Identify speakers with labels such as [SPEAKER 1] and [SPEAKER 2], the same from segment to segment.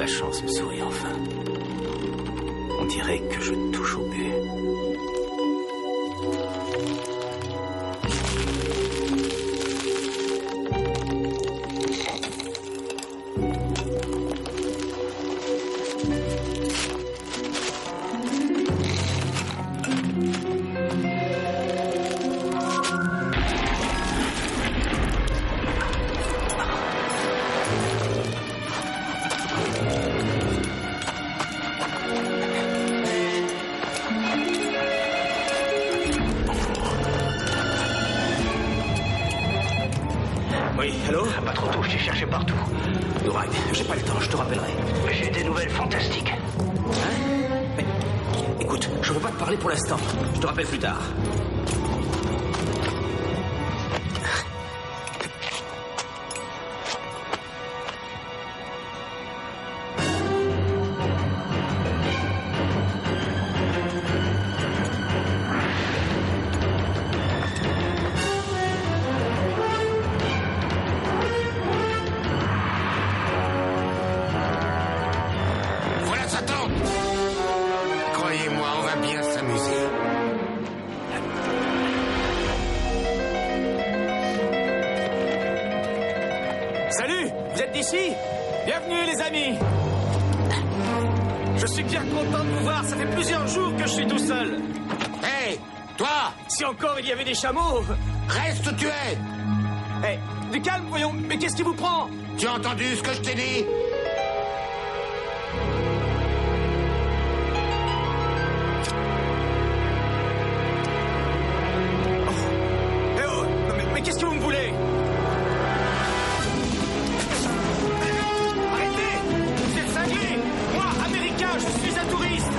[SPEAKER 1] chance me sourit enfin. On dirait que je touche au but.
[SPEAKER 2] Oui, allô?
[SPEAKER 3] Pas trop tôt, je t'ai cherché partout.
[SPEAKER 2] Dourag, j'ai pas le temps, je te rappellerai.
[SPEAKER 3] J'ai des nouvelles fantastiques.
[SPEAKER 2] Hein? Mais, écoute, je peux pas te parler pour l'instant. Je te rappelle plus tard.
[SPEAKER 4] Salut, vous êtes d'ici? Bienvenue les amis. Je suis bien content de vous voir, ça fait plusieurs jours que je suis tout seul.
[SPEAKER 3] Hé, toi!
[SPEAKER 4] Si encore il y avait des chameaux.
[SPEAKER 3] Reste où tu es!
[SPEAKER 4] Hé, du calme, voyons, mais qu'est-ce qui vous prend?
[SPEAKER 3] Tu as entendu ce que je t'ai dit?
[SPEAKER 4] Mais qu'est-ce que vous me voulez? Arrêtez! Vous êtes cinglés! Moi, américain, je suis un touriste!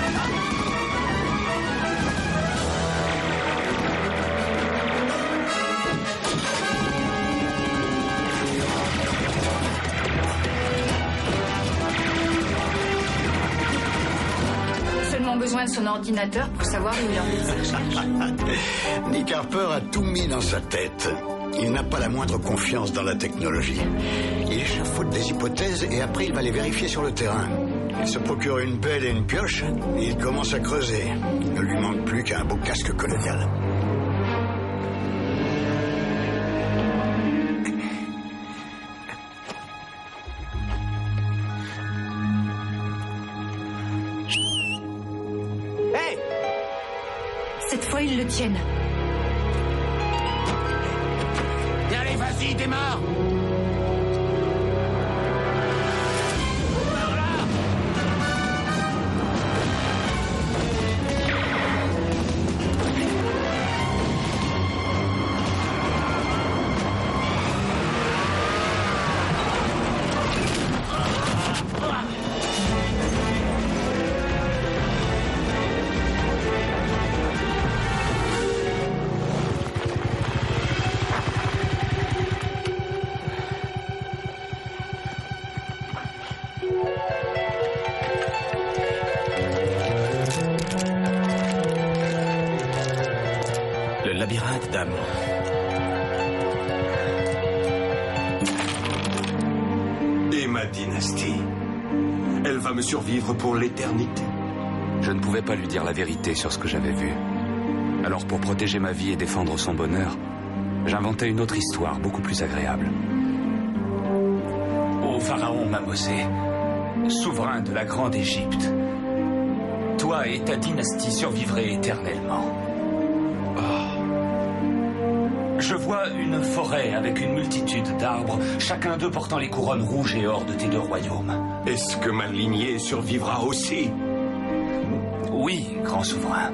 [SPEAKER 5] Seulement besoin de son ordinateur pour savoir où il en est sa recherche.
[SPEAKER 6] Nick Harper a tout mis dans sa tête. Il n'a pas la moindre confiance dans la technologie. Il échafaude des hypothèses et après il va les vérifier sur le terrain. Il se procure une pelle et une pioche et il commence à creuser. Il ne lui manque plus qu'un beau casque colonial.
[SPEAKER 4] Hé!
[SPEAKER 5] Cette fois, ils le tiennent.
[SPEAKER 3] Et allez, vas-y, démarre!
[SPEAKER 1] Le labyrinthe d'âme.
[SPEAKER 7] Et ma dynastie, elle va me survivre pour l'éternité.
[SPEAKER 8] Je ne pouvais pas lui dire la vérité sur ce que j'avais vu. Alors pour protéger ma vie et défendre son bonheur, j'inventais une autre histoire beaucoup plus agréable.
[SPEAKER 1] Ô pharaon Mamosé, souverain de la grande Égypte, toi et ta dynastie survivrez éternellement. Je vois une forêt avec une multitude d'arbres, chacun d'eux portant les couronnes rouges et or de tes deux royaumes.
[SPEAKER 7] Est-ce que ma lignée survivra aussi?
[SPEAKER 1] Oui, grand souverain.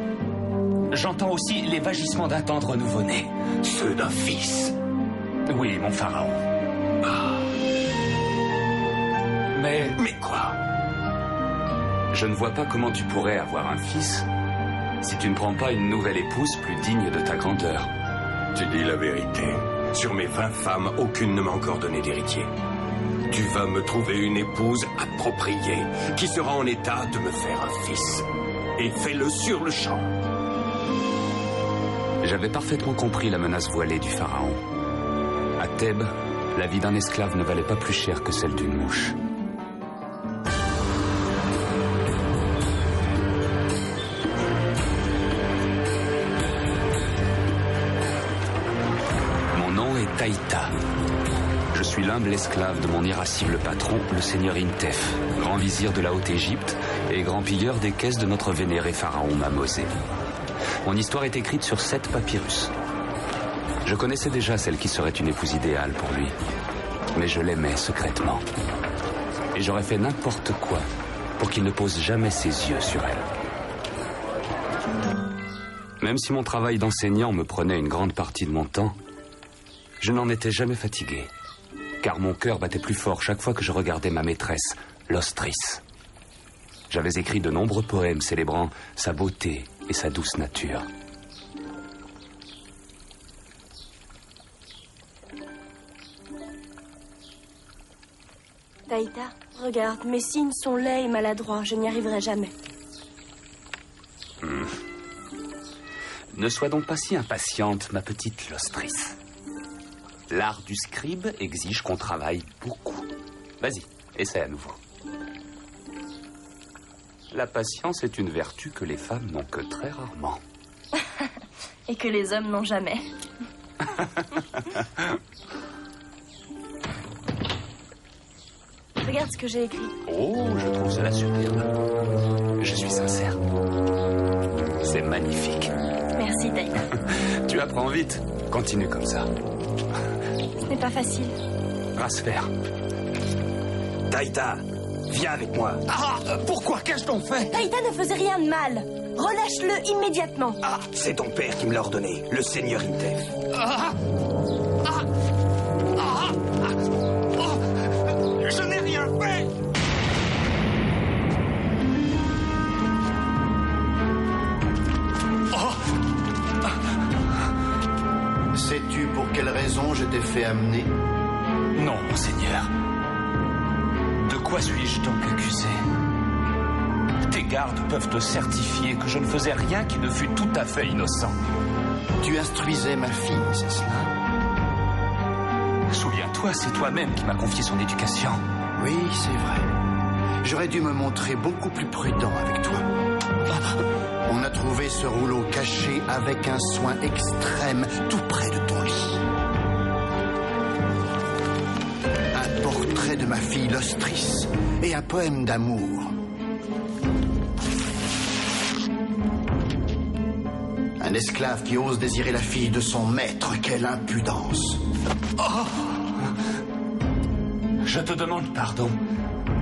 [SPEAKER 1] J'entends aussi les vagissements d'un tendre nouveau-né.
[SPEAKER 7] Ceux d'un fils.
[SPEAKER 1] Oui, mon pharaon. Mais
[SPEAKER 7] quoi?
[SPEAKER 8] Je ne vois pas comment tu pourrais avoir un fils si tu ne prends pas une nouvelle épouse plus digne de ta grandeur.
[SPEAKER 7] Tu dis la vérité. Sur mes 20 femmes, aucune ne m'a encore donné d'héritier. Tu vas me trouver une épouse appropriée, qui sera en état de me faire un fils. Et fais-le sur le champ.
[SPEAKER 8] J'avais parfaitement compris la menace voilée du pharaon. À Thèbes, la vie d'un esclave ne valait pas plus cher que celle d'une mouche. Taïta. Je suis l'humble esclave de mon irascible patron, le seigneur Intef, grand vizir de la Haute-Égypte et grand pilleur des caisses de notre vénéré pharaon Mamosé. Mon histoire est écrite sur 7 papyrus. Je connaissais déjà celle qui serait une épouse idéale pour lui, mais je l'aimais secrètement. Et j'aurais fait n'importe quoi pour qu'il ne pose jamais ses yeux sur elle. Même si mon travail d'enseignant me prenait une grande partie de mon temps, je n'en étais jamais fatigué, car mon cœur battait plus fort chaque fois que je regardais ma maîtresse, l'Ostris. J'avais écrit de nombreux poèmes célébrant sa beauté et sa douce nature.
[SPEAKER 9] Taïta, regarde, mes signes sont laids et maladroits. Je n'y arriverai jamais.
[SPEAKER 8] Ne sois donc pas si impatiente, ma petite Lostris. L'art du scribe exige qu'on travaille beaucoup. Vas-y, essaie à nouveau. La patience est une vertu que les femmes n'ont que très rarement.
[SPEAKER 9] Et que les hommes n'ont jamais. Regarde ce que j'ai écrit.
[SPEAKER 8] Oh, je trouve cela superbe. Je suis sincère. C'est magnifique.
[SPEAKER 9] Merci, Taïta.
[SPEAKER 8] Tu apprends vite. Continue comme ça.
[SPEAKER 9] Ce n'est pas facile.
[SPEAKER 8] Rasfer.
[SPEAKER 2] Taïta, viens avec moi.
[SPEAKER 4] Ah, pourquoi? Qu'est-ce qu'on fait?
[SPEAKER 9] Taïta ne faisait rien de mal. Relâche-le immédiatement.
[SPEAKER 2] Ah, c'est ton père qui me l'a ordonné, le seigneur Intef.
[SPEAKER 4] Je n'ai rien fait.
[SPEAKER 6] Sais-tu pour quelle raison je t'ai fait amener?
[SPEAKER 1] Non, monseigneur. De quoi suis-je donc accusé? Tes gardes peuvent te certifier que je ne faisais rien qui ne fût tout à fait innocent.
[SPEAKER 6] Tu instruisais ma fille, c'est cela?
[SPEAKER 1] Souviens-toi, c'est toi-même qui m'as confié son éducation.
[SPEAKER 6] Oui, c'est vrai. J'aurais dû me montrer beaucoup plus prudent avec toi. On a trouvé ce rouleau caché avec un soin extrême tout près de ton lit. Un portrait de ma fille Lostris et un poème d'amour. Un esclave qui ose désirer la fille de son maître, quelle impudence!
[SPEAKER 1] Oh! Je te demande pardon.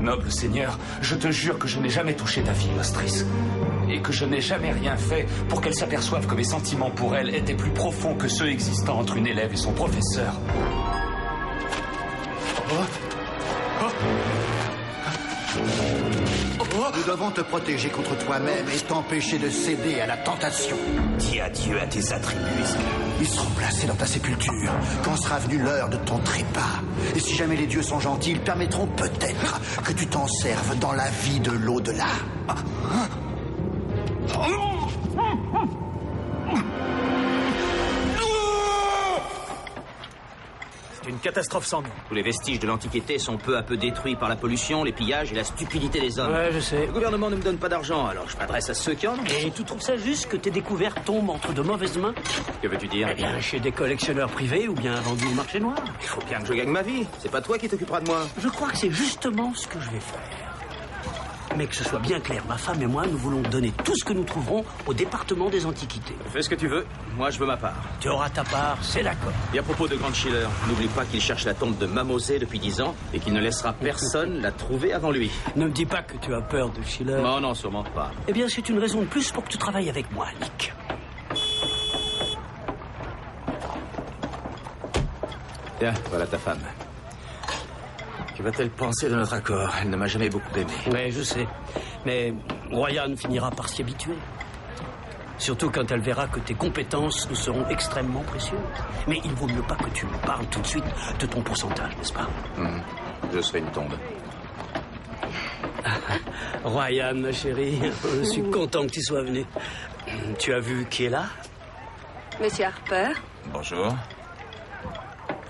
[SPEAKER 1] Noble seigneur, je te jure que je n'ai jamais touché ta fille Lostris. Et que je n'ai jamais rien fait pour qu'elle s'aperçoive que mes sentiments pour elle étaient plus profonds que ceux existant entre une élève et son professeur.
[SPEAKER 6] Nous devons te protéger contre toi-même et t'empêcher de céder à la tentation.
[SPEAKER 2] Dis adieu à tes attributs, esclave.
[SPEAKER 6] Ils seront placés dans ta sépulture quand sera venue l'heure de ton trépas. Et si jamais les dieux sont gentils, ils permettront peut-être que tu t'en serves dans la vie de l'au-delà.
[SPEAKER 2] C'est une catastrophe sans nom. Tous les vestiges de l'Antiquité sont peu à peu détruits par la pollution, les pillages et la stupidité des hommes.
[SPEAKER 10] Ouais, je sais.
[SPEAKER 2] Le gouvernement ne me donne pas d'argent, alors je m'adresse à ceux qui en ont.
[SPEAKER 10] Et tu trouves ça juste que tes découvertes tombent entre de mauvaises mains?
[SPEAKER 2] Que veux-tu dire?
[SPEAKER 10] Eh bien, chez des collectionneurs privés ou bien vendus au marché noir.
[SPEAKER 2] Il faut bien que je gagne ma vie. C'est pas toi qui t'occuperas de moi.
[SPEAKER 10] Je crois que c'est justement ce que je vais faire. Mais que ce soit bien clair, ma femme et moi, nous voulons donner tout ce que nous trouverons au département des antiquités.
[SPEAKER 2] Fais ce que tu veux, moi je veux ma part.
[SPEAKER 10] Tu auras ta part, c'est d'accord.
[SPEAKER 2] Et à propos de Grand Schiller, n'oublie pas qu'il cherche la tombe de Mamosé depuis 10 ans et qu'il ne laissera personne la trouver avant lui.
[SPEAKER 10] Ne me dis pas que tu as peur de Schiller.
[SPEAKER 2] Non, non, sûrement pas.
[SPEAKER 10] Eh bien, c'est une raison de plus pour que tu travailles avec moi, Nick.
[SPEAKER 2] Tiens, voilà ta femme. Que va-t-elle penser de notre accord? Elle ne m'a jamais beaucoup aimé.
[SPEAKER 10] Oui, je sais. Mais Royan finira par s'y habituer. Surtout quand elle verra que tes compétences nous seront extrêmement précieuses. Mais il vaut mieux pas que tu me parles tout de suite de ton pourcentage, n'est-ce pas?
[SPEAKER 2] Je serai une tombe.
[SPEAKER 10] Royan, ma chérie, je suis content que tu sois venu. Tu as vu qui est là?
[SPEAKER 5] Monsieur Harper.
[SPEAKER 7] Bonjour.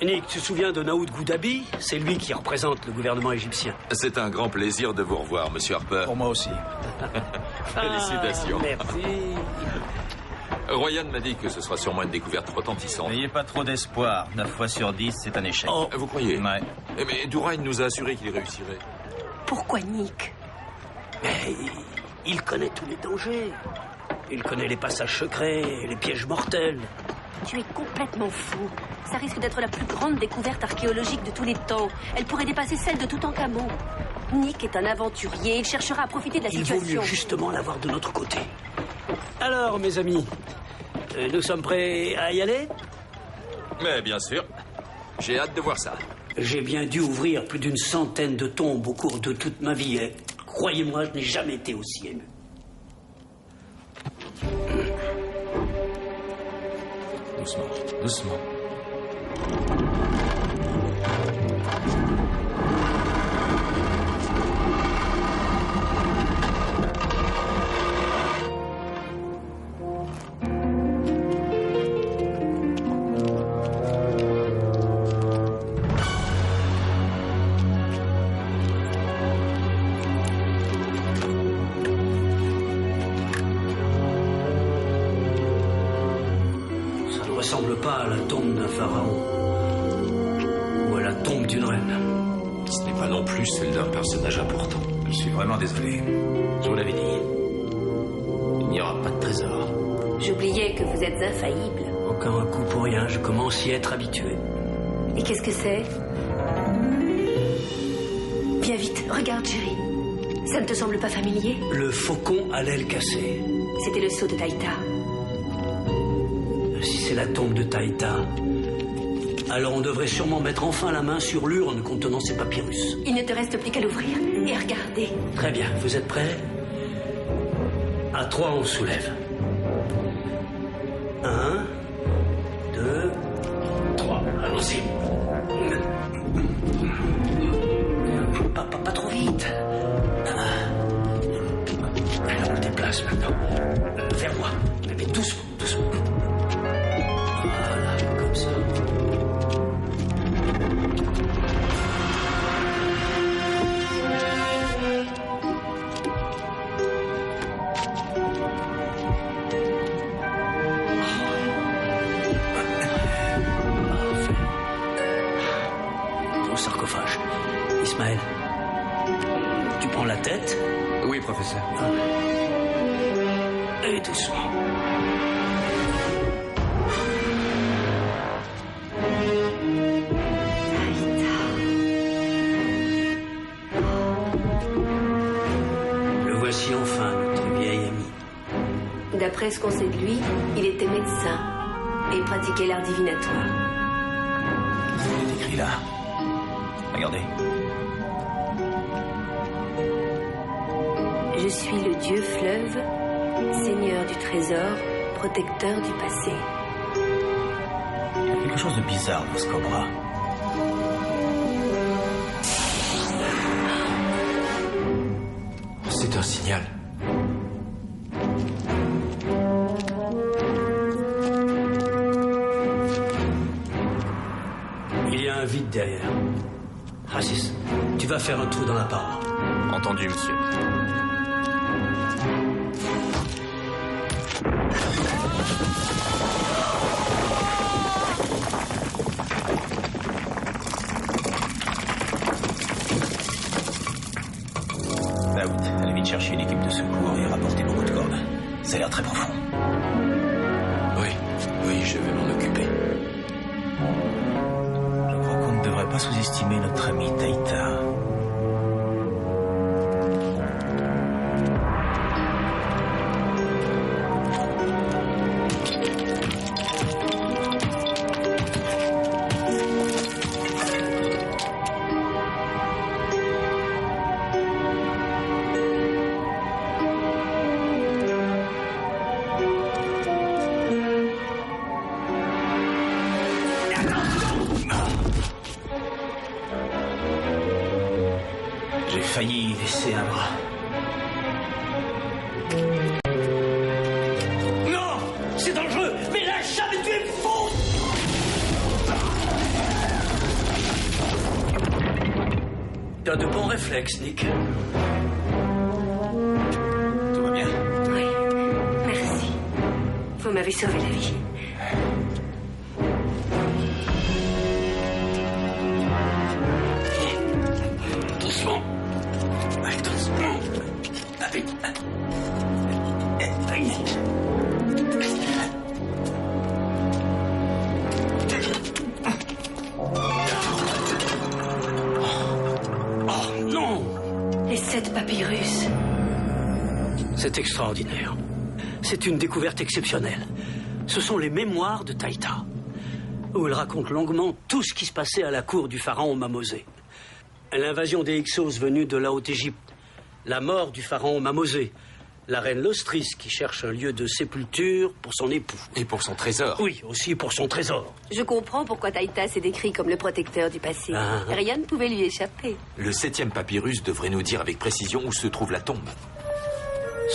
[SPEAKER 10] Nick, tu te souviens de Naoud Goudabi? C'est lui qui représente le gouvernement égyptien.
[SPEAKER 7] C'est un grand plaisir de vous revoir, monsieur Harper.
[SPEAKER 2] Pour moi aussi.
[SPEAKER 7] Félicitations.
[SPEAKER 10] Merci.
[SPEAKER 11] Royan m'a dit que ce sera sûrement une découverte retentissante.
[SPEAKER 12] N'ayez pas trop d'espoir. 9 fois sur 10, c'est un échec.
[SPEAKER 11] Oh, vous croyez?
[SPEAKER 12] Ouais.
[SPEAKER 11] Mais Douraine nous a assuré qu'il réussirait.
[SPEAKER 9] Pourquoi Nick?
[SPEAKER 10] Mais il connaît tous les dangers. Il connaît les passages secrets, les pièges mortels.
[SPEAKER 9] Tu es complètement fou. Ça risque d'être la plus grande découverte archéologique de tous les temps. Elle pourrait dépasser celle de Toutankhamon. Nick est un aventurier. Il cherchera à profiter de la situation.
[SPEAKER 10] Il vaut mieux justement l'avoir de notre côté. Alors, mes amis, nous sommes prêts à y aller?
[SPEAKER 11] Mais bien sûr. J'ai hâte de voir ça.
[SPEAKER 10] J'ai bien dû ouvrir plus d'une centaine de tombes au cours de toute ma vie. Et croyez-moi, je n'ai jamais été aussi ému.
[SPEAKER 11] Doucement, doucement.
[SPEAKER 10] Ressemble pas à la tombe d'un pharaon ou à la tombe d'une reine.
[SPEAKER 11] Ce n'est pas non plus celle d'un personnage important.
[SPEAKER 12] Je suis vraiment désolé. Je vous l'avais dit. Il n'y aura pas de trésor.
[SPEAKER 9] J'oubliais que vous êtes infaillible.
[SPEAKER 10] Aucun coup pour rien, je commence à y être habitué.
[SPEAKER 9] Et qu'est-ce que c'est? Viens vite, regarde, chérie. Ça ne te semble pas familier?
[SPEAKER 10] Le faucon à l'aile cassée.
[SPEAKER 9] C'était le sceau de Taïta.
[SPEAKER 10] Si c'est la tombe de Taïta, alors on devrait sûrement mettre enfin la main sur l'urne contenant ces papyrus.
[SPEAKER 9] Il ne te reste plus qu'à l'ouvrir et à regarder.
[SPEAKER 10] Très bien, vous êtes prêts? À 3, on soulève. 1, 2, 3. Allons-y. Pas trop vite. Alors on déplace maintenant. Vers moi. Mais doucement, doucement. Voilà, comme ça. Au sarcophage. Ismaël, tu prends la tête?
[SPEAKER 8] Oui, professeur.
[SPEAKER 10] Et doucement. Le voici enfin, notre vieil ami.
[SPEAKER 9] D'après ce qu'on sait de lui, il était médecin et pratiquait l'art divinatoire.
[SPEAKER 12] Il est écrit là. Regardez.
[SPEAKER 9] Je suis le dieu fleuve, seigneur du trésor, protecteur du passé.
[SPEAKER 12] Il y a quelque chose de bizarre dans ce cobra.
[SPEAKER 11] C'est un signal.
[SPEAKER 10] Il y a un vide derrière. Rassis, tu vas faire un trou dans la paroi.
[SPEAKER 12] Entendu, monsieur. Daoud, allez vite chercher une équipe de secours et rapporter beaucoup de cordes. Ça a l'air très profond.
[SPEAKER 11] Oui, je vais m'en occuper.
[SPEAKER 12] Je crois qu'on ne devrait pas sous-estimer notre ami Taïta. J'ai failli laisser un bras.
[SPEAKER 10] Non! C'est dangereux! Mais lâche jamais, tu es fou! Tu as de bons réflexes, Nick.
[SPEAKER 12] Tout va bien?
[SPEAKER 9] Oui, merci. Faut m'avez sauvé la vie.
[SPEAKER 10] Doucement. Ouais, doucement. Allez. Oh non!
[SPEAKER 9] Les 7 papyrus.
[SPEAKER 10] C'est extraordinaire. C'est une découverte exceptionnelle. Ce sont les mémoires de Taïta, où elle raconte longuement tout ce qui se passait à la cour du pharaon Mamosé. L'invasion des Hyksos venus de la Haute-Égypte, la mort du pharaon Mamosé, la reine Lostris qui cherche un lieu de sépulture pour son époux.
[SPEAKER 11] Et pour son trésor.
[SPEAKER 10] Oui, aussi pour son trésor.
[SPEAKER 9] Je comprends pourquoi Taïta s'est décrit comme le protecteur du passé. Rien ne pouvait lui échapper.
[SPEAKER 11] Le 7e papyrus devrait nous dire avec précision où se trouve la tombe.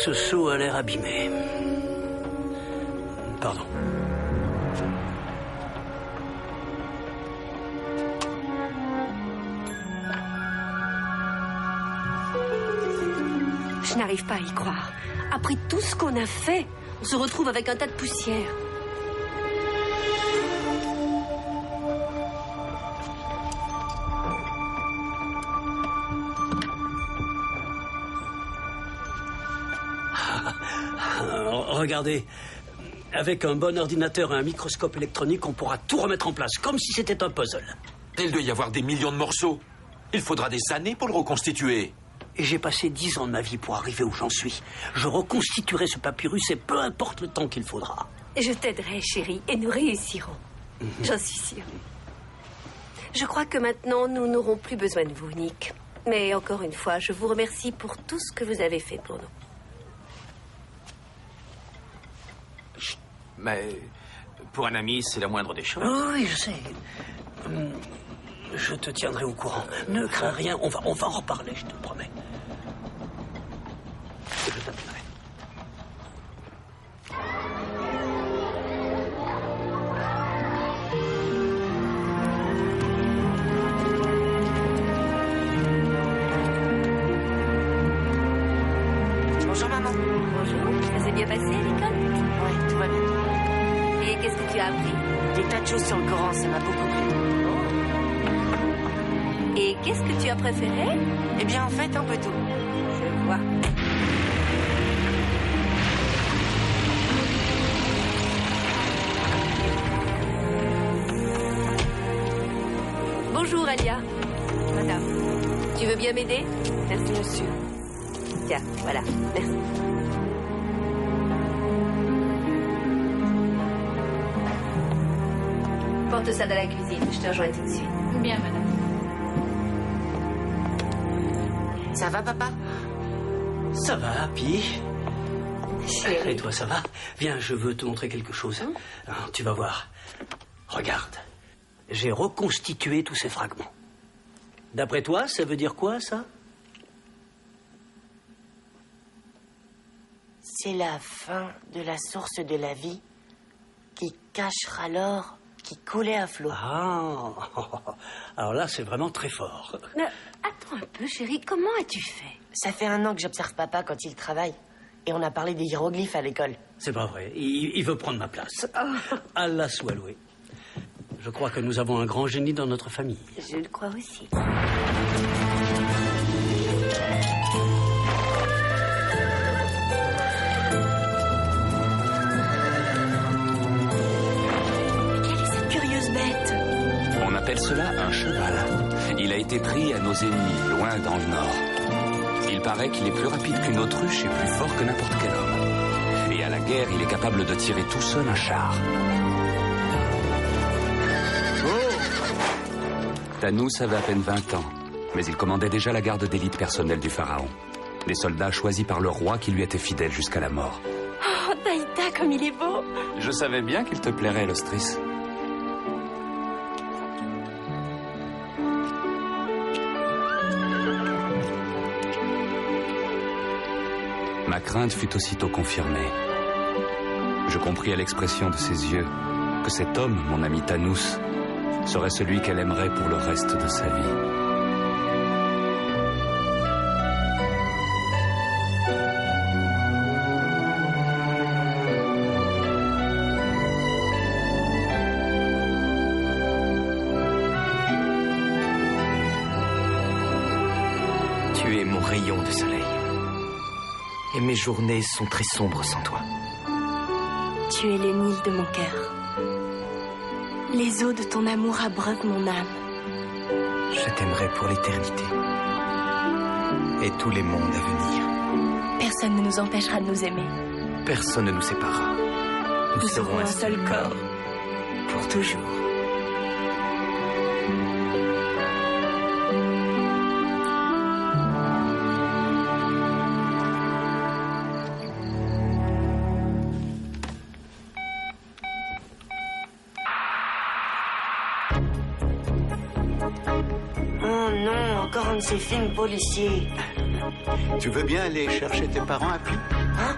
[SPEAKER 10] Ce sceau a l'air abîmé. Pardon.
[SPEAKER 9] Je n'arrive pas à y croire. Après tout ce qu'on a fait, on se retrouve avec un tas de poussière.
[SPEAKER 10] Regardez, avec un bon ordinateur et un microscope électronique, on pourra tout remettre en place, comme si c'était un puzzle.
[SPEAKER 11] Il doit y avoir des millions de morceaux. Il faudra des années pour le reconstituer.
[SPEAKER 10] Et j'ai passé 10 ans de ma vie pour arriver où j'en suis. Je reconstituerai ce papyrus et peu importe le temps qu'il faudra.
[SPEAKER 9] Je t'aiderai, chérie, et nous réussirons. J'en suis sûre. Je crois que maintenant, nous n'aurons plus besoin de vous, Nick. Mais encore une fois, je vous remercie pour tout ce que vous avez fait pour nous.
[SPEAKER 2] Mais pour un ami, c'est la moindre des choses.
[SPEAKER 10] Oui, je sais. Je te tiendrai au courant. Ne crains rien, on va en reparler, je te le promets. Je t'appellerai.
[SPEAKER 13] Bonjour maman.
[SPEAKER 9] Bonjour, ça s'est bien passé à l'école?
[SPEAKER 13] Oui, tout va bien.
[SPEAKER 9] Et qu'est-ce que tu as appris?
[SPEAKER 13] Des tas de choses sur le Coran, ça m'a beaucoup plu.
[SPEAKER 9] Et qu'est-ce que tu as préféré?
[SPEAKER 13] Eh bien, en fait, un peu tout.
[SPEAKER 9] Je vois. Bonjour, Alia. Madame. Tu veux bien m'aider? Merci, monsieur. Tiens, voilà. Merci. Porte ça dans la cuisine. Je te rejoins tout de suite.
[SPEAKER 5] Bien, madame.
[SPEAKER 13] Ça va, papa?
[SPEAKER 10] Ça va, Pi.
[SPEAKER 9] Chérie.
[SPEAKER 10] Et toi, ça va? Viens, je veux te montrer quelque chose. Tu vas voir. Regarde. J'ai reconstitué tous ces fragments. D'après toi, ça veut dire quoi, ça?
[SPEAKER 13] C'est la fin de la source de la vie qui cachera l'or qui coulait à flot.
[SPEAKER 10] Ah, alors là, c'est vraiment très fort.
[SPEAKER 9] Mais attends un peu, chérie. Comment as-tu fait?
[SPEAKER 13] Ça fait 1 an que j'observe papa quand il travaille. Et on a parlé des hiéroglyphes à l'école.
[SPEAKER 10] C'est pas vrai. Il veut prendre ma place. Allah soit loué. Je crois que nous avons un grand génie dans notre famille.
[SPEAKER 9] Je le crois aussi. Quelle est cette curieuse bête?
[SPEAKER 8] On appelle cela un cheval. Il a été pris à nos ennemis, loin dans le nord. Il paraît qu'il est plus rapide qu'une autruche et plus fort que n'importe quel homme. Et à la guerre, il est capable de tirer tout seul un char. Tanous avait à peine 20 ans, mais il commandait déjà la garde d'élite personnelle du pharaon. Des soldats choisis par le roi qui lui étaient fidèles jusqu'à la mort.
[SPEAKER 9] Oh, Taïta, comme il est beau!
[SPEAKER 8] Je savais bien qu'il te plairait, Lostris. Ma crainte fut aussitôt confirmée. Je compris à l'expression de ses yeux que cet homme, mon ami Tanous, serait celui qu'elle aimerait pour le reste de sa vie.
[SPEAKER 14] Tu es mon rayon de soleil. Et mes journées sont très sombres sans toi.
[SPEAKER 15] Tu es le Nil de mon cœur. Les eaux de ton amour abreuvent mon âme.
[SPEAKER 14] Je t'aimerai pour l'éternité. Et tous les mondes à venir.
[SPEAKER 15] Personne ne nous empêchera de nous aimer.
[SPEAKER 14] Personne ne nous séparera.
[SPEAKER 15] Nous serons un seul corps. Pour toujours.
[SPEAKER 13] Oh non, encore un de ces films policiers.
[SPEAKER 6] Tu veux bien aller chercher tes parents, Happy?
[SPEAKER 13] Hein?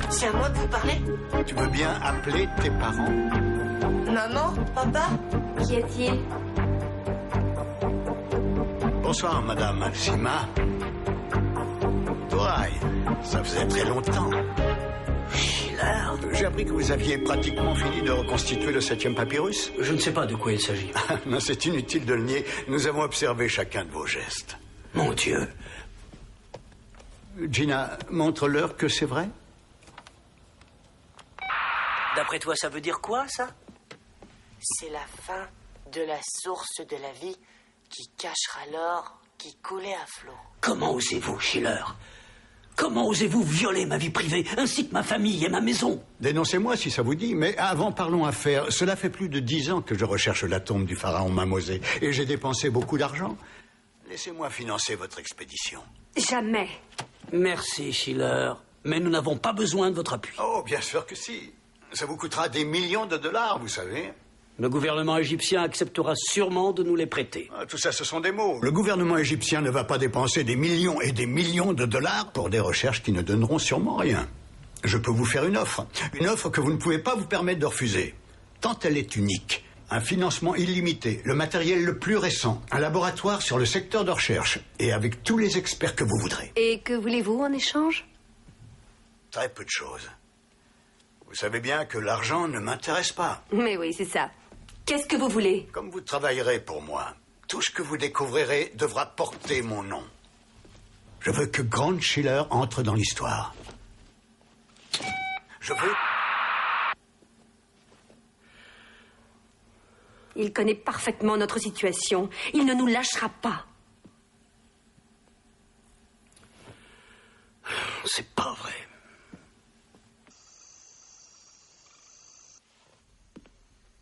[SPEAKER 13] C'est à moi que vous parlez?
[SPEAKER 6] Tu veux bien appeler tes parents?
[SPEAKER 13] Maman? Papa?
[SPEAKER 9] Qu'y a-t-il?
[SPEAKER 6] Bonsoir, Madame Alcima. Toi, ça faisait très longtemps. J'ai appris que vous aviez pratiquement fini de reconstituer le 7e papyrus.
[SPEAKER 10] Je ne sais pas de quoi il s'agit.
[SPEAKER 6] Non, c'est inutile de le nier. Nous avons observé chacun de vos gestes.
[SPEAKER 10] Mon Dieu.
[SPEAKER 6] Gina, montre-leur que c'est vrai.
[SPEAKER 10] D'après toi, ça veut dire quoi, ça?
[SPEAKER 13] C'est la fin de la source de la vie qui cachera l'or qui coulait à flot.
[SPEAKER 10] Comment osez-vous, Schiller? Comment osez-vous violer ma vie privée, ainsi que ma famille et ma maison?
[SPEAKER 6] Dénoncez-moi si ça vous dit, mais avant parlons affaires. Cela fait plus de 10 ans que je recherche la tombe du pharaon Mamosé, et j'ai dépensé beaucoup d'argent. Laissez-moi financer votre expédition.
[SPEAKER 9] Jamais.
[SPEAKER 10] Merci, Schiller, mais nous n'avons pas besoin de votre appui.
[SPEAKER 6] Oh, bien sûr que si. Ça vous coûtera des millions de dollars, vous savez.
[SPEAKER 10] Le gouvernement égyptien acceptera sûrement de nous les prêter.
[SPEAKER 6] Ah, tout ça, ce sont des mots. Le gouvernement égyptien ne va pas dépenser des millions et des millions de dollars pour des recherches qui ne donneront sûrement rien. Je peux vous faire une offre que vous ne pouvez pas vous permettre de refuser. Tant elle est unique. Un financement illimité, le matériel le plus récent, un laboratoire sur le secteur de recherche, et avec tous les experts que vous voudrez.
[SPEAKER 9] Et que voulez-vous en échange?
[SPEAKER 6] Très peu de choses. Vous savez bien que l'argent ne m'intéresse pas.
[SPEAKER 9] Mais oui, c'est ça. Qu'est-ce que vous voulez?
[SPEAKER 6] Comme vous travaillerez pour moi, tout ce que vous découvrirez devra porter mon nom. Je veux que Grant Schiller entre dans l'histoire. Je veux...
[SPEAKER 9] Il connaît parfaitement notre situation. Il ne nous lâchera pas.
[SPEAKER 10] C'est pas vrai.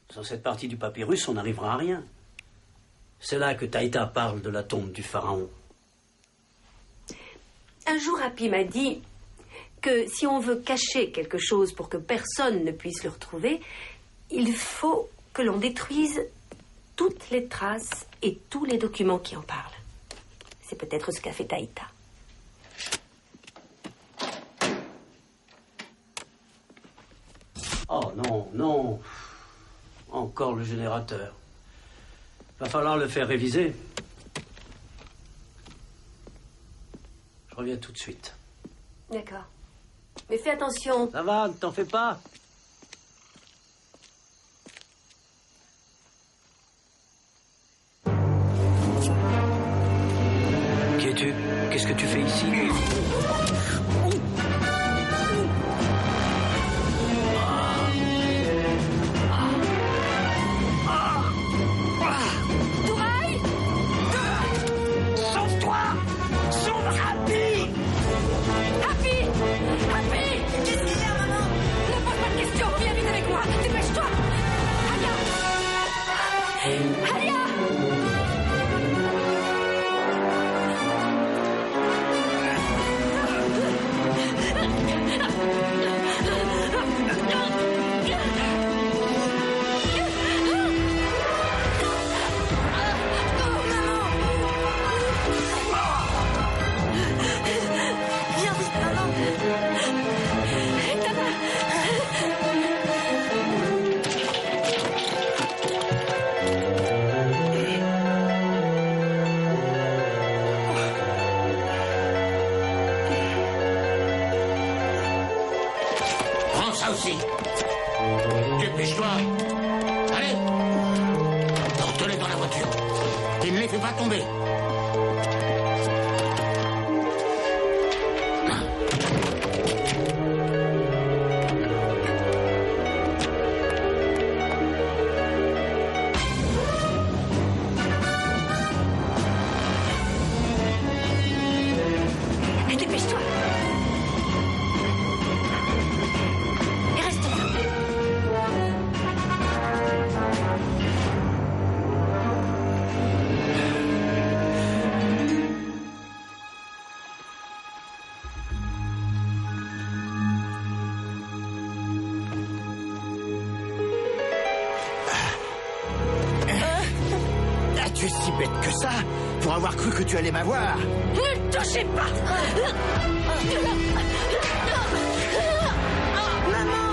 [SPEAKER 10] Sans cette partie du papyrus, on n'arrivera à rien. C'est là que Taïta parle de la tombe du pharaon.
[SPEAKER 9] Un jour, Happy m'a dit que si on veut cacher quelque chose pour que personne ne puisse le retrouver, il faut que l'on détruise toutes les traces et tous les documents qui en parlent. C'est peut-être ce qu'a fait Taïta.
[SPEAKER 10] Oh non, non. Encore le générateur. Va falloir le faire réviser. Je reviens tout de suite.
[SPEAKER 9] D'accord. Mais fais attention.
[SPEAKER 10] Ça va, ne t'en fais pas. Qui es-tu? Qu'est-ce que tu fais ici?
[SPEAKER 3] Dépêche-toi. Allez. Porte-les dans la voiture. Et ne les fais pas tomber.
[SPEAKER 16] tu es si bête que ça pour avoir cru que tu allais m'avoir.
[SPEAKER 9] Ne le touchez pas. Maman.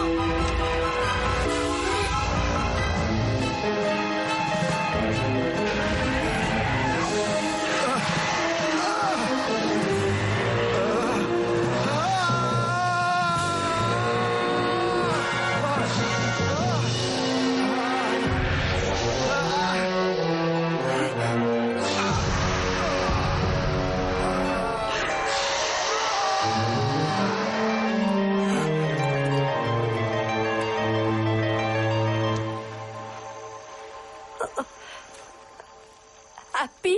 [SPEAKER 9] Happy?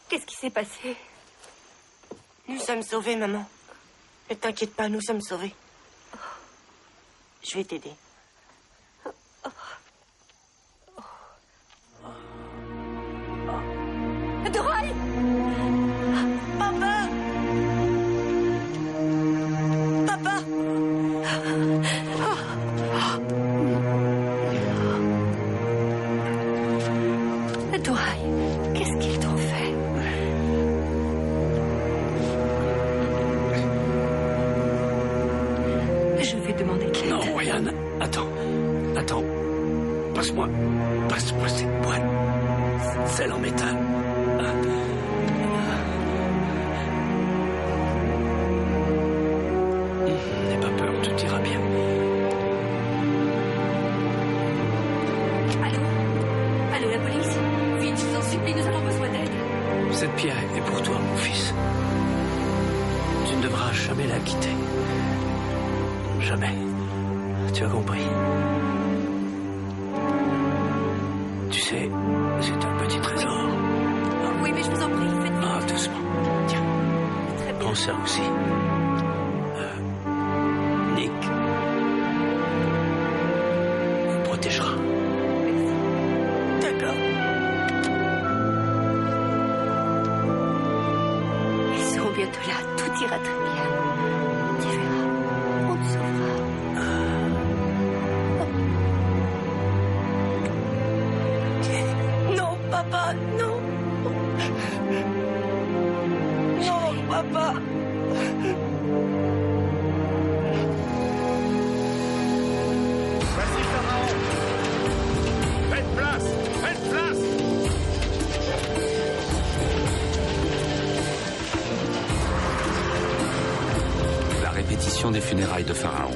[SPEAKER 9] Qu'est-ce qui s'est passé?
[SPEAKER 13] Nous sommes sauvés, maman. Ne t'inquiète pas, nous sommes sauvés. Je vais t'aider.
[SPEAKER 9] Doraï! Papa! Papa! Doraï, qu'est-ce qu'ils t'ont fait? Je vais demander de l'aide.
[SPEAKER 10] Non, Ryan, attends. Passe-moi cette boîte. Celle en métal. N'aie pas peur, tout ira bien.
[SPEAKER 9] Allô, la police? Vite, je vous en supplie, nous avons besoin d'aide.
[SPEAKER 10] Cette pierre est pour toi, mon fils. Tu ne devras jamais la quitter. Jamais. Tu as compris? Tu sais, c'est un petit trésor.
[SPEAKER 9] Oui, mais je vous en prie, faites vite.
[SPEAKER 10] Ah, doucement. Tiens. Prends ça aussi. Nick vous protégera.
[SPEAKER 9] D'accord. Ils seront bientôt là, tout ira très bien. Tu verras, on nous sauvera. Non, papa, non. Non, papa.
[SPEAKER 4] Vas-y, Pharaon. Faites place.
[SPEAKER 8] La répétition des funérailles de Pharaon.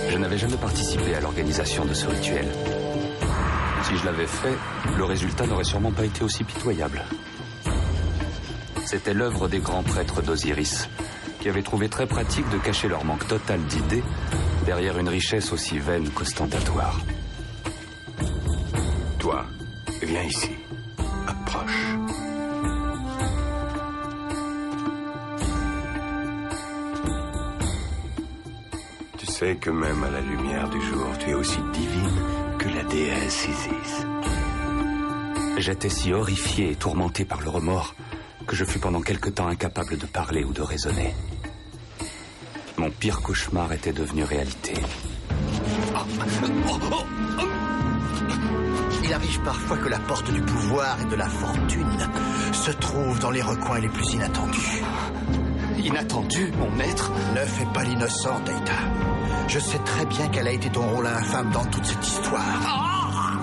[SPEAKER 8] Je n'avais jamais participé à l'organisation de ce rituel. Si je l'avais fait, le résultat n'aurait sûrement pas été aussi pitoyable. C'était l'œuvre des grands prêtres d'Osiris, qui avaient trouvé très pratique de cacher leur manque total d'idées derrière une richesse aussi vaine qu'ostentatoire.
[SPEAKER 7] Toi, viens ici. Approche. Tu sais que même à la lumière du jour, tu es aussi divine que la déesse Isis.
[SPEAKER 8] J'étais si horrifié et tourmenté par le remords que je fus pendant quelque temps incapable de parler ou de raisonner. Mon pire cauchemar était devenu réalité.
[SPEAKER 16] Il arrive parfois que la porte du pouvoir et de la fortune se trouve dans les recoins les plus inattendus.
[SPEAKER 1] Inattendu, mon maître?
[SPEAKER 16] Ne fais pas l'innocente, Aïta. Je sais très bien quel a été ton rôle infâme dans toute cette histoire.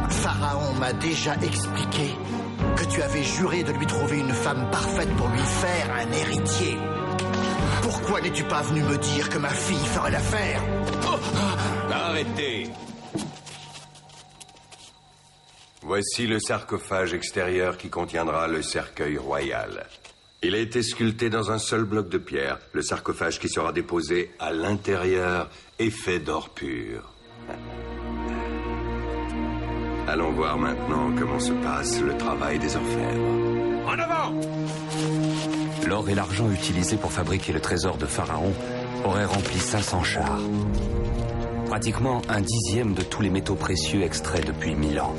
[SPEAKER 16] Pharaon m'a déjà expliqué que tu avais juré de lui trouver une femme parfaite pour lui faire un héritier. Pourquoi n'es-tu pas venu me dire que ma fille ferait l'affaire?
[SPEAKER 7] Arrêtez! Voici le sarcophage extérieur qui contiendra le cercueil royal. Il a été sculpté dans un seul bloc de pierre. Le sarcophage qui sera déposé à l'intérieur est fait d'or pur. Allons voir maintenant comment se passe le travail des orfèvres.
[SPEAKER 4] En avant!
[SPEAKER 8] L'or et l'argent utilisés pour fabriquer le trésor de Pharaon auraient rempli 500 chars. Pratiquement 1/10 de tous les métaux précieux extraits depuis 1000 ans.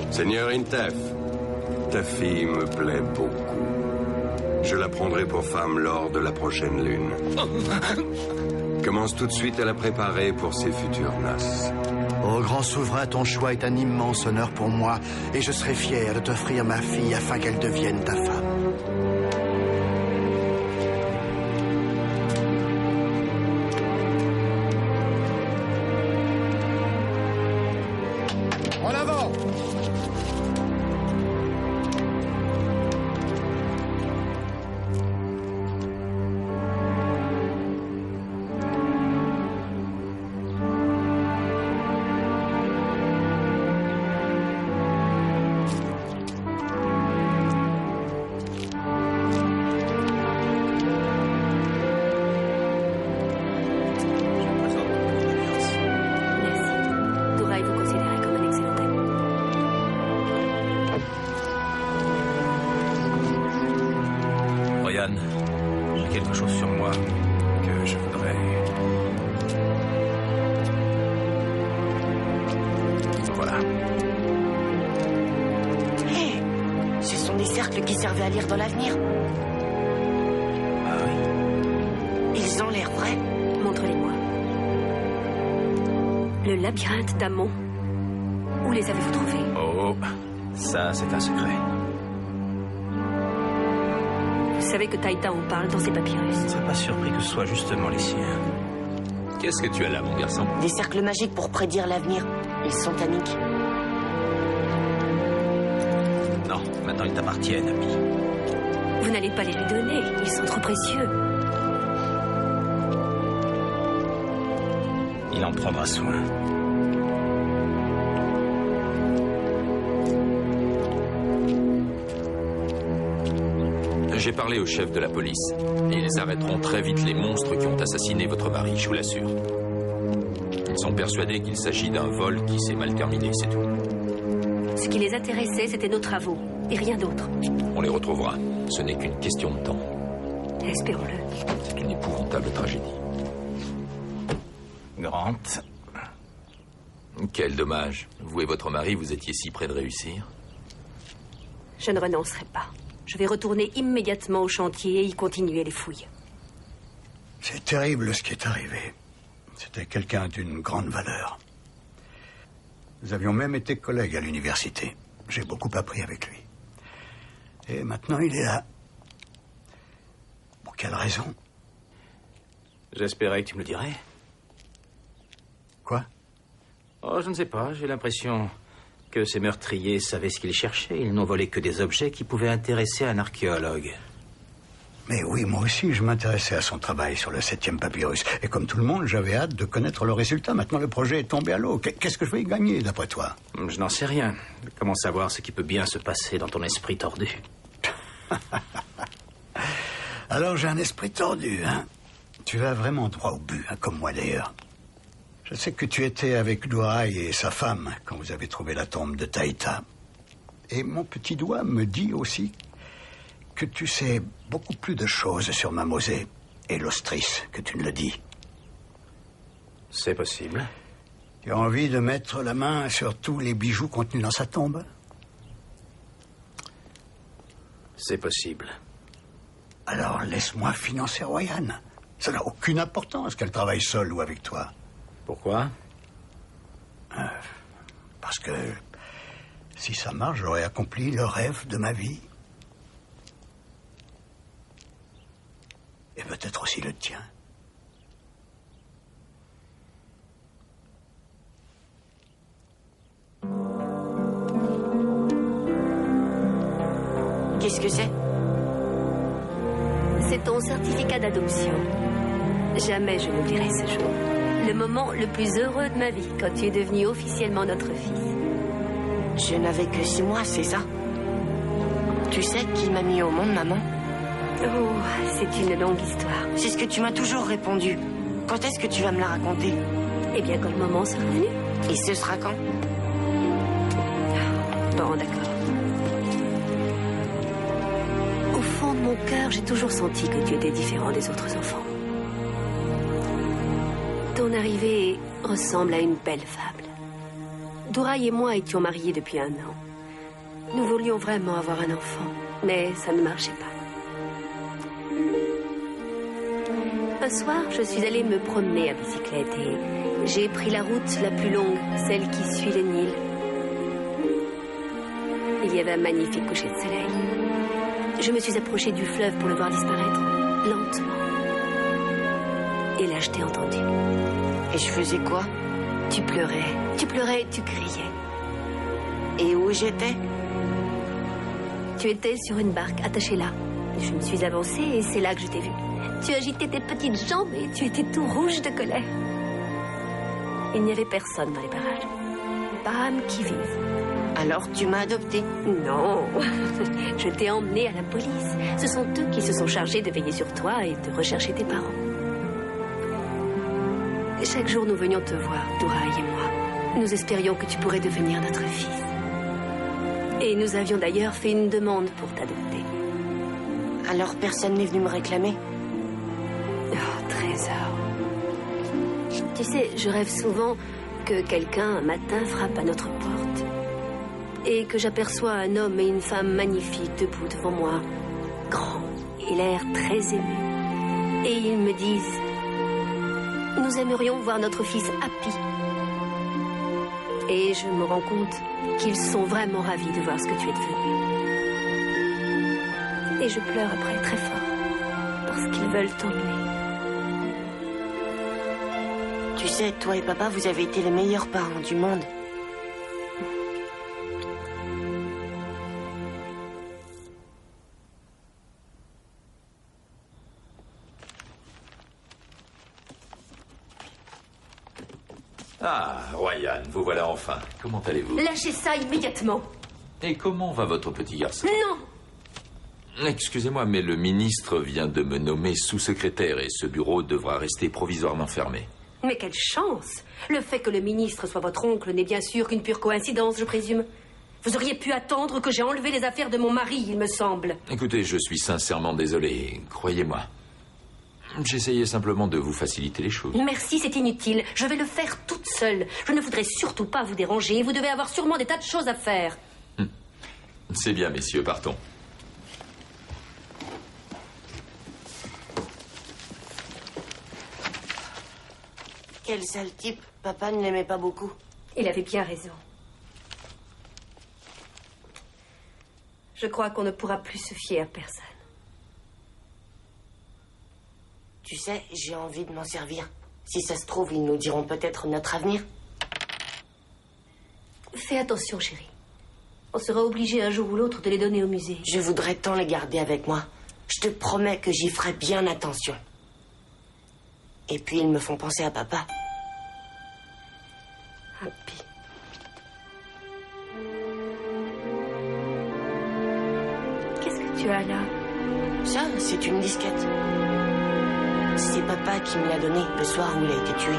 [SPEAKER 7] Seigneur Intef, ta fille me plaît beaucoup. Je la prendrai pour femme lors de la prochaine lune. Commence tout de suite à la préparer pour ses futures noces.
[SPEAKER 16] Ô grand souverain, ton choix est un immense honneur pour moi, et je serai fier de t'offrir ma fille afin qu'elle devienne ta femme.
[SPEAKER 4] En avant!
[SPEAKER 12] J'ai quelque chose sur moi que je voudrais... Voilà.
[SPEAKER 13] Hé, ce sont des cercles qui servaient à lire dans l'avenir.
[SPEAKER 12] Ah oui?
[SPEAKER 13] Ils ont l'air vrais.
[SPEAKER 9] Montre-les-moi. Le labyrinthe d'Amon. Où les avez-vous trouvés?
[SPEAKER 12] Oh, ça c'est un secret.
[SPEAKER 9] Vous savez que Taïta en parle dans ses papyrus.
[SPEAKER 12] Je ne serais pas surpris que ce soit justement les siens.
[SPEAKER 11] Qu'est-ce que tu as là, mon garçon?
[SPEAKER 13] Des cercles magiques pour prédire l'avenir. Ils sont à Nick.
[SPEAKER 12] Non, maintenant ils t'appartiennent, ami.
[SPEAKER 9] Vous n'allez pas les lui donner. Ils sont trop précieux.
[SPEAKER 12] Il en prendra soin.
[SPEAKER 11] J'ai parlé au chef de la police. Ils arrêteront très vite les monstres qui ont assassiné votre mari, je vous l'assure. Ils sont persuadés qu'il s'agit d'un vol qui s'est mal terminé, c'est tout.
[SPEAKER 9] Ce qui les intéressait, c'était nos travaux, et rien d'autre.
[SPEAKER 11] On les retrouvera. Ce n'est qu'une question de temps.
[SPEAKER 9] Espérons-le.
[SPEAKER 11] C'est une épouvantable tragédie.
[SPEAKER 12] Grant.
[SPEAKER 11] Quel dommage. Vous et votre mari, vous étiez si près de réussir.
[SPEAKER 9] Je ne renoncerai pas. Je vais retourner immédiatement au chantier et y continuer les fouilles.
[SPEAKER 6] C'est terrible ce qui est arrivé. C'était quelqu'un d'une grande valeur. Nous avions même été collègues à l'université. J'ai beaucoup appris avec lui. Et maintenant, il est là. Pour quelle raison?
[SPEAKER 12] J'espérais que tu me le dirais.
[SPEAKER 6] Quoi?
[SPEAKER 12] Oh, je ne sais pas. J'ai l'impression que ces meurtriers savaient ce qu'ils cherchaient. Ils n'ont volé que des objets qui pouvaient intéresser un archéologue.
[SPEAKER 6] Mais oui, moi aussi, je m'intéressais à son travail sur le 7e papyrus. Et comme tout le monde, j'avais hâte de connaître le résultat. Maintenant, le projet est tombé à l'eau. Qu'est-ce que je vais y gagner, d'après toi?
[SPEAKER 12] Je n'en sais rien. Comment savoir ce qui peut bien se passer dans ton esprit tordu?
[SPEAKER 6] Alors, j'ai un esprit tordu, hein? Tu vas vraiment droit au but, hein, comme moi, d'ailleurs. Je sais que tu étais avec Dourai et sa femme quand vous avez trouvé la tombe de Taïta. Et mon petit doigt me dit aussi que tu sais beaucoup plus de choses sur Mamosé et l'Ostris que tu ne le dis.
[SPEAKER 12] C'est possible.
[SPEAKER 6] Tu as envie de mettre la main sur tous les bijoux contenus dans sa tombe?
[SPEAKER 12] C'est possible.
[SPEAKER 6] Alors laisse-moi financer Royan. Ça n'a aucune importance qu'elle travaille seule ou avec toi.
[SPEAKER 12] Pourquoi?
[SPEAKER 6] Parce que si ça marche, j'aurais accompli le rêve de ma vie. Et peut-être aussi le tien.
[SPEAKER 13] Qu'est-ce que c'est?
[SPEAKER 9] C'est ton certificat d'adoption. Jamais je n'oublierai ce jour. Le moment le plus heureux de ma vie, quand tu es devenu officiellement notre fils.
[SPEAKER 13] Je n'avais que 6 mois, c'est ça? Tu sais qui m'a mis au monde, maman?
[SPEAKER 9] Oh, c'est une longue histoire.
[SPEAKER 13] C'est ce que tu m'as toujours répondu. Quand est-ce que tu vas me la raconter?
[SPEAKER 9] Eh bien, quand le moment sera venu.
[SPEAKER 13] Et ce sera quand?
[SPEAKER 9] Bon, d'accord. Au fond de mon cœur, j'ai toujours senti que tu étais différent des autres enfants. Ton arrivée ressemble à une belle fable. Dourai et moi étions mariés depuis 1 an. Nous voulions vraiment avoir un enfant, mais ça ne marchait pas. Un soir, je suis allée me promener à bicyclette et J'ai pris la route la plus longue, celle qui suit le Nil. Il y avait un magnifique coucher de soleil. Je me suis approchée du fleuve pour le voir disparaître, lentement. Et là, je t'ai entendu.
[SPEAKER 13] Et je faisais quoi?
[SPEAKER 9] Tu pleurais et tu criais.
[SPEAKER 13] Et où j'étais?
[SPEAKER 9] Tu étais sur une barque, attachée là. Je me suis avancée et c'est là que je t'ai vu. Tu agitais tes petites jambes et tu étais tout rouge de colère. Il n'y avait personne dans les parages. Pas âme qui vive.
[SPEAKER 13] Alors tu m'as adopté?
[SPEAKER 9] Non, je t'ai emmené à la police. Ce sont eux qui se sont chargés de veiller sur toi et de rechercher tes parents. Chaque jour, nous venions te voir, Douraï et moi. Nous espérions que tu pourrais devenir notre fils. Et nous avions d'ailleurs fait une demande pour t'adopter.
[SPEAKER 13] Alors personne n'est venu me réclamer?
[SPEAKER 9] Oh, trésor. Tu sais, je rêve souvent que quelqu'un, un matin, frappe à notre porte. Et que j'aperçois un homme et une femme magnifiques debout devant moi, grands et l'air très ému. Et ils me disent... Nous aimerions voir notre fils Happy. Et je me rends compte qu'ils sont vraiment ravis de voir ce que tu es devenu. Et je pleure après très fort, parce qu'ils veulent t'emmener.
[SPEAKER 13] Tu sais, toi et papa, vous avez été les meilleurs parents du monde.
[SPEAKER 11] Ah, Royan, vous voilà enfin. Comment allez-vous?
[SPEAKER 9] Lâchez ça immédiatement.
[SPEAKER 11] Et comment va votre petit garçon?
[SPEAKER 9] Non!
[SPEAKER 11] Excusez-moi, mais le ministre vient de me nommer sous-secrétaire et ce bureau devra rester provisoirement fermé.
[SPEAKER 9] Mais quelle chance! Le fait que le ministre soit votre oncle n'est bien sûr qu'une pure coïncidence, je présume. Vous auriez pu attendre que j'ai enlevé les affaires de mon mari, il me semble.
[SPEAKER 11] Écoutez, je suis sincèrement désolé, croyez-moi. J'essayais simplement de vous faciliter les choses.
[SPEAKER 9] Merci, c'est inutile. Je vais le faire toute seule. Je ne voudrais surtout pas vous déranger. Vous devez avoir sûrement des tas de choses à faire.
[SPEAKER 11] C'est bien, messieurs, partons.
[SPEAKER 13] Quel sale type. Papa ne l'aimait pas beaucoup.
[SPEAKER 9] Il avait bien raison. Je crois qu'on ne pourra plus se fier à personne.
[SPEAKER 13] Tu sais, j'ai envie de m'en servir. Si ça se trouve, ils nous diront peut-être notre avenir.
[SPEAKER 9] Fais attention, chérie. On sera obligé un jour ou l'autre de les donner au musée.
[SPEAKER 13] Je voudrais tant les garder avec moi. Je te promets que j'y ferai bien attention. Et puis, ils me font penser à papa.
[SPEAKER 9] Happy. Qu'est-ce que tu as là?
[SPEAKER 13] Ça, c'est une disquette. C'est papa qui me l'a donnée le soir où il a été tué.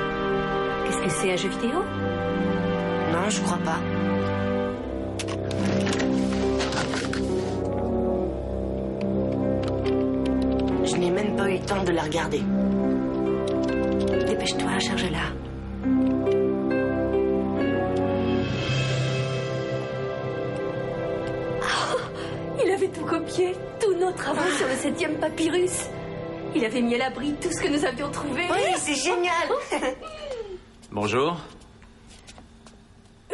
[SPEAKER 9] Qu'est-ce que c'est, un jeu vidéo?
[SPEAKER 13] Non, je crois pas. Je n'ai même pas eu le temps de la regarder.
[SPEAKER 9] Dépêche-toi, charge-la. Oh, il avait tout copié, tous nos travaux sur le 7e papyrus. Il avait mis à l'abri tout ce que nous avions trouvé.
[SPEAKER 13] Oui, c'est génial.
[SPEAKER 12] Bonjour.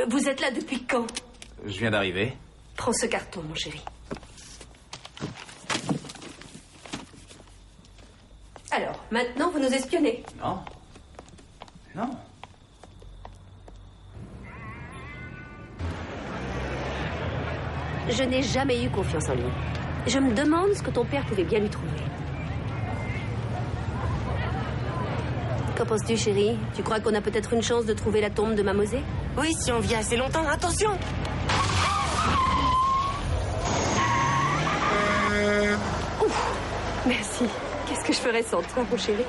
[SPEAKER 9] Vous êtes là depuis quand?
[SPEAKER 12] Je viens d'arriver.
[SPEAKER 9] Prends ce carton, mon chéri. Alors, maintenant, vous nous espionnez.
[SPEAKER 12] Non. Non.
[SPEAKER 9] Je n'ai jamais eu confiance en lui. Je me demande ce que ton père pouvait bien lui trouver. Qu'en penses-tu, chérie? Tu crois qu'on a peut-être une chance de trouver la tombe de Mamosé?
[SPEAKER 13] Oui, si on vit assez longtemps. Attention!
[SPEAKER 9] Ouf! Merci. Qu'est-ce que je ferais sans toi, mon chéri?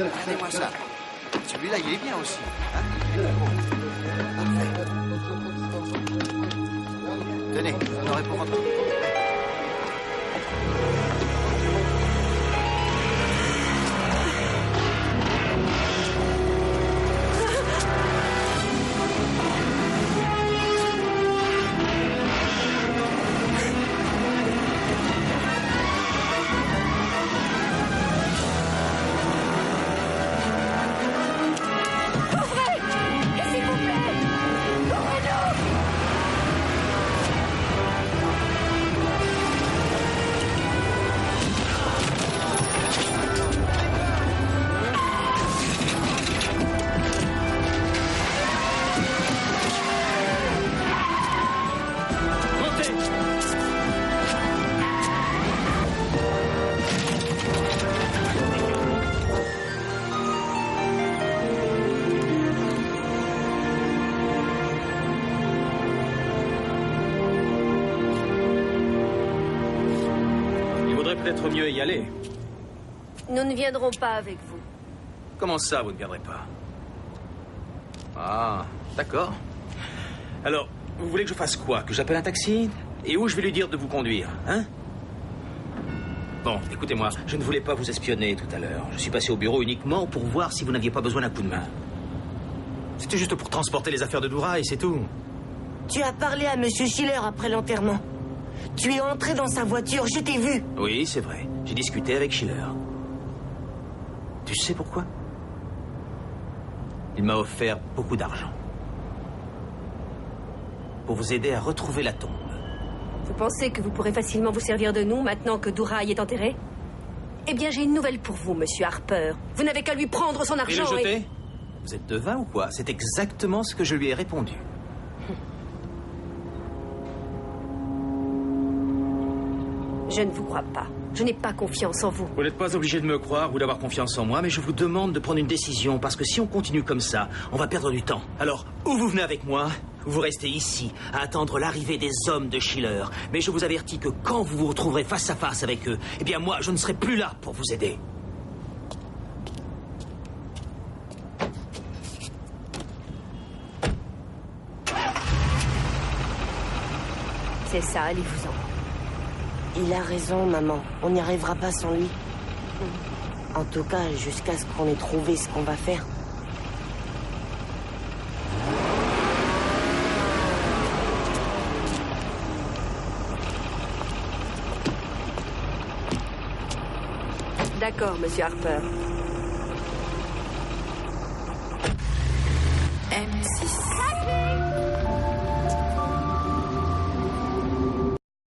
[SPEAKER 16] Regardez-moi ça. Celui-là, il est bien aussi. Hein? Parfait. Tenez, vous en aurez pour votre...
[SPEAKER 12] Peut-être mieux y aller.
[SPEAKER 9] Nous ne viendrons pas avec vous.
[SPEAKER 12] Comment ça, vous ne viendrez pas? Ah, d'accord. Alors, vous voulez que je fasse quoi? Que j'appelle un taxi? Et où je vais lui dire de vous conduire, hein? Bon, écoutez-moi, je ne voulais pas vous espionner tout à l'heure. Je suis passé au bureau uniquement pour voir si vous n'aviez pas besoin d'un coup de main. C'était juste pour transporter les affaires de Doura et c'est tout.
[SPEAKER 13] Tu as parlé à Monsieur Schiller après l'enterrement. Tu es entré dans sa voiture, je t'ai vu.
[SPEAKER 12] Oui, c'est vrai. J'ai discuté avec Schiller. Tu sais pourquoi? Il m'a offert beaucoup d'argent. Pour vous aider à retrouver la tombe.
[SPEAKER 9] Vous pensez que vous pourrez facilement vous servir de nous maintenant que Doura y est enterré? Eh bien, j'ai une nouvelle pour vous, Monsieur Harper. Vous n'avez qu'à lui prendre son argent
[SPEAKER 12] et... le jeter? Vous êtes devin ou quoi? C'est exactement ce que je lui ai répondu.
[SPEAKER 9] Je ne vous crois pas. Je n'ai pas confiance en vous.
[SPEAKER 12] Vous n'êtes pas obligé de me croire ou d'avoir confiance en moi, mais je vous demande de prendre une décision, parce que si on continue comme ça, on va perdre du temps. Alors, ou vous venez avec moi, ou vous restez ici, à attendre l'arrivée des hommes de Schiller. Mais je vous avertis que quand vous vous retrouverez face à face avec eux, eh bien moi, je ne serai plus là pour vous aider.
[SPEAKER 9] C'est ça, allez-vous-en.
[SPEAKER 13] Il a raison, maman. On n'y arrivera pas sans lui. En tout cas, jusqu'à ce qu'on ait trouvé ce qu'on va faire.
[SPEAKER 9] D'accord, Monsieur Harper.